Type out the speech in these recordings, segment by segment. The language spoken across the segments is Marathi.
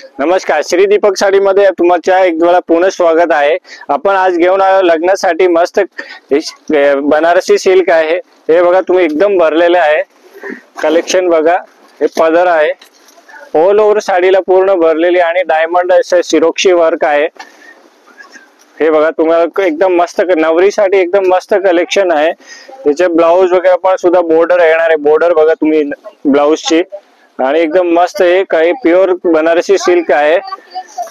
नमस्कार, श्री दीपक साडी मध्ये तुमच्या एक वेळा पुन्हा स्वागत आहे। आपण आज घेऊन आलो लग्नासाठी मस्त बनारसी सिल्क आहे। हे बघा तुम्ही एकदम भरलेले आहे कलेक्शन बघा। हे पदर आहे ऑल ओव्हर साडीला पूर्ण भरलेली आणि डायमंड असे सिरोक्षी वर्क आहे। हे बघा तुम्हाला एकदम मस्त नवरीसाठी एकदम मस्त कलेक्शन आहे। त्याचे ब्लाउज वगैरे पण सुद्धा बॉर्डर येणार आहे। बॉर्डर बघा तुम्ही ब्लाउजची आणि एकदम मस्त आहे। काही प्युअर बनारसी सिल्क आहे।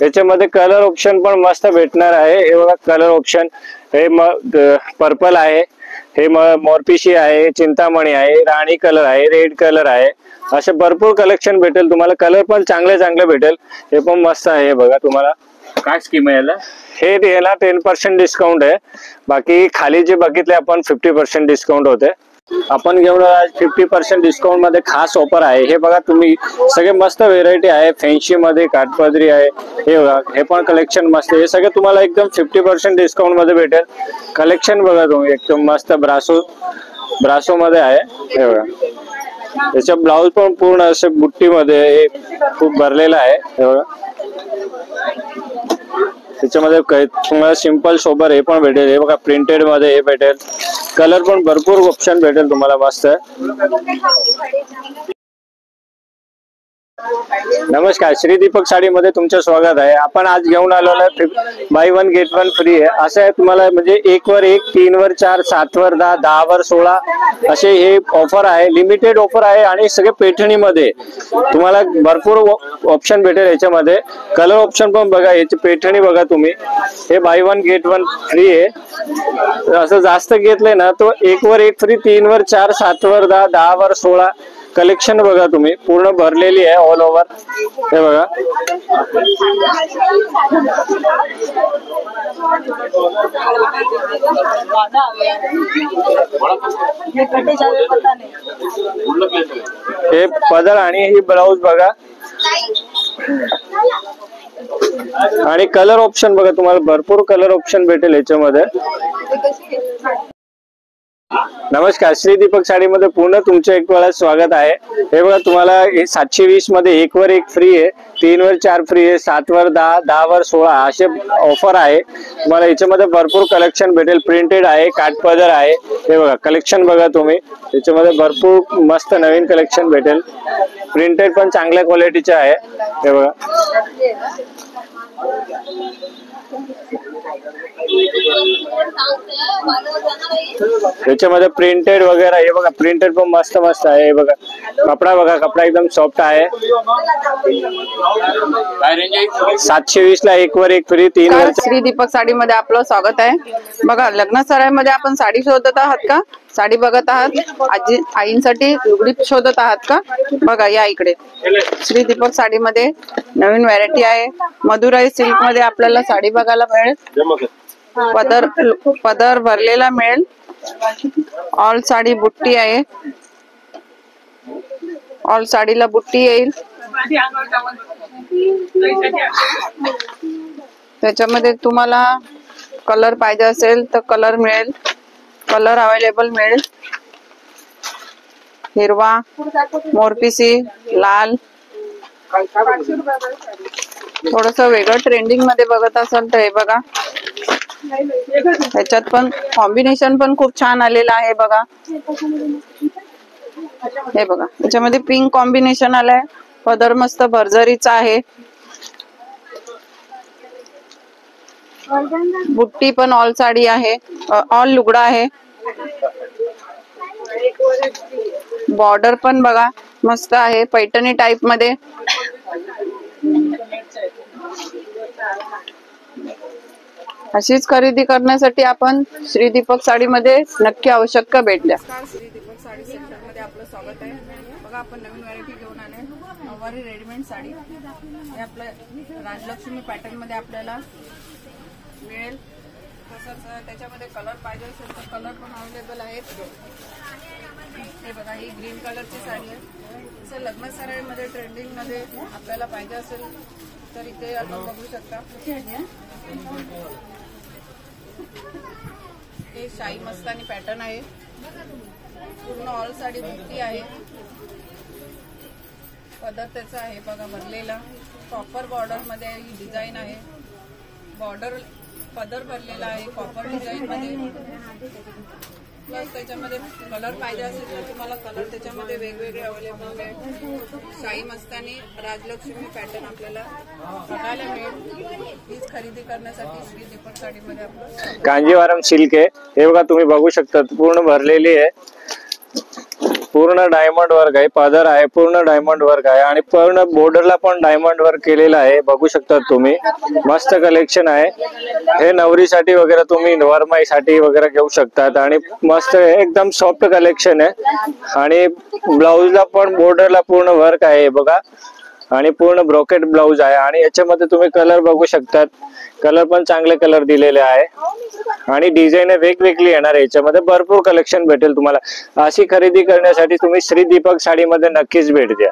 याच्यामध्ये कलर ऑप्शन पण मस्त भेटणार आहे। हे बघा कलर ऑप्शन हे पर्पल आहे, हे मोरपिशी आहे, चिंतामणी आहे, राणी कलर आहे, रेड कलर आहे। असे भरपूर कलेक्शन भेटेल तुम्हाला। कलर पण चांगले चांगले भेटेल। हे पण मस्त आहे बघा। तुम्हाला काय स्कीम आहे याला? हे याला 10% डिस्काउंट आहे। बाकी खाली जे बघितले आपण 50% डिस्काउंट होते। आपण घेऊन आज 50% डिस्काउंट मध्ये खास ऑफर आहे। हे बघा तुम्ही सगळे मस्त व्हेरायटी आहे। फॅन्सी मध्ये काठपदरी आहे। हे बघा हे पण कलेक्शन मस्त। हे सगळे तुम्हाला एकदम 50% डिस्काउंट मध्ये भेटेल। कलेक्शन बघा तुम्ही एकदम मस्त ब्रासो मध्ये आहे। हे बघा याचा ब्लाउज पण पूर्ण असे बुट्टी मध्ये खूप भरलेला आहे। हे बघा त्याच्यामध्ये तुम्हाला सिंपल सोबर हे पण भेटेल। हे बघा प्रिंटेड मध्ये हे भेटेल। कलर पण भरपूर ऑप्शन भेटेल तुम्हाला मस्त। नमस्कार, श्री दीपक साडी मध्ये तुमचं स्वागत आहे। आपण आज घेऊन आलेलो आहे बाय 1 गेट 1 फ्री आहे। असं आहे तुम्हाला म्हणजे 1 वर 1, 3 वर 4, 7 वर 10, 10 वर 16 असे हे ऑफर आहे। लिमिटेड ऑफर आहे आणि सगळे पैठणी मध्ये तुम्हाला भरपूर ऑप्शन भेटेल। याच्यामध्ये कलर ऑप्शन पण बघा। याची पैठणी बघा तुम्ही। हे बाय 1 गेट 1 फ्री आहे। असं जास्त घेतलंय ना तो 1 वर 1 फ्री, 3 वर 4, 7 वर 10, 10 वर 16 कलेक्शन बघा तुम्ही पूर्ण भरलेली आहे ऑल ओव्हर। हे बघा हे पदर आणि ही ब्लाउज बघा आणि कलर ऑप्शन बघा तुम्हाला भरपूर कलर ऑप्शन भेटेल याच्यामध्ये। नमस्कार, श्री दीपक साडी मध्ये पुन्हा तुमचं एक वेळा स्वागत आहे। हे बघा तुम्हाला 720 मध्ये 1 वर 1 फ्री आहे, 3 वर 4 फ्री आहे, 7 वर 10, 10 वर 16 असे ऑफर आहे। तुम्हाला याच्यामध्ये भरपूर कलेक्शन भेटेल। प्रिंटेड आहे, काठपदर आहे। हे बघा कलेक्शन बघा तुम्ही। याच्यामध्ये भरपूर मस्त नवीन कलेक्शन भेटेल। प्रिंटेड पण चांगल्या क्वालिटीचे आहे। हे बघा त्याच्यामध्ये प्रिंटेड वगैरे हे बघा प्रिंटेड पण मस्त मस्त आहे। हे बघा कपडा बघा, कपडा एकदम सॉफ्ट आहे। 720 ला 1 वर 1 फ्री, 3 वर। श्री दीपक साडी मध्ये आपलं स्वागत आहे। बघा लग्न सराईमध्ये आपण साडी शोधत आहात का? साडी बघत आहात? आईंसाठी लुगडी शोधत आहात का? बघा या इकडे श्री दीपक साडी मध्ये नवीन व्हरायटी आहे। मधुराई सिल्क मध्ये आपल्याला साडी बघायला मिळेल। पदर भरलेला मिळेल। ऑल साडी बुट्टी आहे। ऑल साडीला बुट्टी येईल। त्याच्यामध्ये तुम्हाला कलर पाहिजे असेल तर कलर मिळेल। कलर अवेलेबल मिळेल। हिरवा, मोरपिसी, लाल। थोडस वेगळं ट्रेंडिंग मध्ये बघत असाल तर हे बघा ह्याच्यात पण कॉम्बिनेशन पण खूप छान आलेलं आहे बघा। हे बघा याच्यामध्ये पिंक कॉम्बिनेशन आलंय। पदर मस्त भरजरीचा आहे। बुट्टी पण ऑल साडी आहे, ऑल लुगडा आहे। बॉर्डर पण बघा मस्त आहे, पैठणी टाइप मध्ये। अशीच खरेदी करण्यासाठी आपण श्री दीपक साडी मध्ये नक्की आवश्यक भेट द्या। श्री दीपक साडी सेंटर मध्ये आपलं स्वागत आहे। बघा आपण नवीन व्हरायटी घेऊन आले। नऊवारी रेडीमेड साडी हे आपलं राजलक्ष्मी पॅटर्न मध्ये आपल्याला मिळेल। तसंच त्याच्यामध्ये कलर पाहिजे असेल तर कलर पण अवेलेबल आहेत। हे बघा ही ग्रीन कलरची साडी आहे। तसं लग्न सराईमध्ये ट्रेंडिंग मध्ये आपल्याला पाहिजे असेल तर इथे आपण बघू शकता। हे शाही मस्तानी पॅटर्न आहे। पूर्ण ऑल साडी बुट्टी आहे। पदर त्याचा आहे बघा भरलेला, कॉपर बॉर्डर मध्ये ही डिझाईन आहे. बॉर्डर पदर भरलेला आहे कॉपर डिझाईन मध्ये. प्लस त्याच्यामध्ये कलर पाहिजे असेल तर तुम्हाला कलर त्याच्यामध्ये वेगवेगळे अवेलेबल आहे. शाही मस्तानी राजलक्ष्मी पॅटर्न आपल्याला बघायला मिळेल. हीच खरेदी करण्यासाठी श्री दीपक साडीमध्ये आपलं कांजीवरम सिल्क आहे. हे बघा तुम्ही बघू शकता पूर्ण भरलेली आहे. पूर्ण डायमंड वर्क आहे. पदर आहे पूर्ण डायमंड वर्क आहे आणि पूर्ण बॉर्डरला पण डायमंड वर्क केलेला आहे. बघू शकता तुम्ही मस्त कलेक्शन आहे. हे नवरीसाठी वगैरे तुम्ही वरमाईसाठी वगैरे घेऊ शकतात आणि मस्त एकदम सॉफ्ट कलेक्शन आहे. आणि ब्लाउजला पण बॉर्डरला पूर्ण वर्क आहे बघा आणि पूर्ण ब्रोकेट ब्लाउज आहे. आणि याच्यामध्ये तुम्ही कलर बघू शकतात. कलर पण चांगले कलर दिलेले आहे आणि डिझाईन वेगवेगळी येणार आहे. याच्यामध्ये भरपूर कलेक्शन भेटेल तुम्हाला. अशी खरेदी करण्यासाठी तुम्ही श्री दीपक साडीमध्ये नक्कीच भेट द्या.